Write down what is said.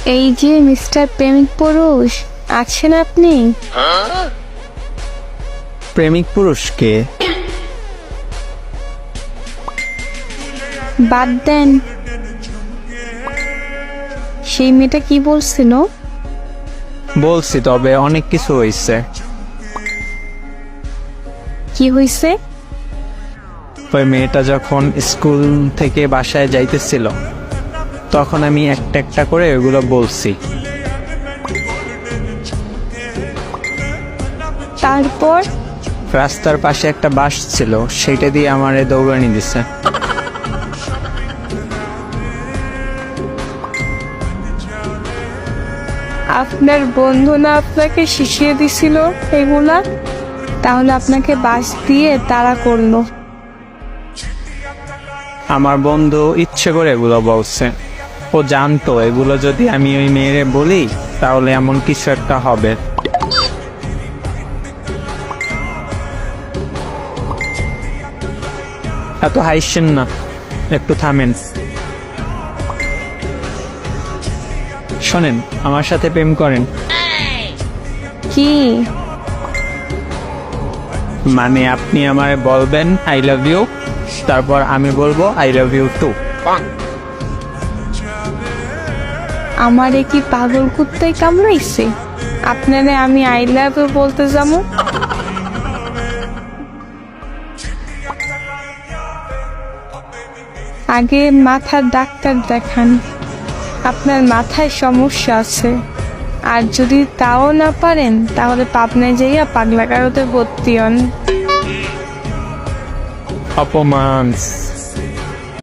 এই যে মিস্টার প্রেমিক পুরুষ, আছেন আপনি? প্রেমিক পুরুষকে? বাদ দেন, সেই মেয়েটা কি বলছিল? বলছি, তবে অনেক কিছু হয়েছে। কি হয়েছে? ওই মেয়েটা যখন স্কুল থেকে বাসায় যাইতেছিল তখন আমি একটা একটা করে ওগুলো বলছি। তারপর? রাস্তার পাশে একটা বাস ছিল, সেটা দিয়ে আমারে দৌড়ানি দিছে। আপনার বন্ধু না আপনাকে শিখিয়ে দিছিল এগুলা? তাহলে আপনাকে বাস দিয়ে তাড়া করলো। আমার বন্ধু ইচ্ছে করে এগুলো বলছে। ও জানতো এগুলো যদি আমি ওই মেয়েরে বলি তাহলে এমন কিছু একটা হবে। এত হাসছেন না, একটু থামেন। শোনেন, আমার সাথে প্রেম করেন? কি? মানে আপনি আমারে বলবেন আই লাভ ইউ, তারপর আমি বলবো আই লাভ ইউ টু। আমারে কি পাগল কুত্তায় কামড়াইছে? আপনারে আমি আই লাভ ইউ বলতে যাবো? আগে মাথার ডাক্তার দেখান, আপনার মাথায় সমস্যা আছে। আর যদি তাও না পারেন তাহলে পাবনায় যাইয়া পাগলা কারোতে ভর্তি হন। অপমান।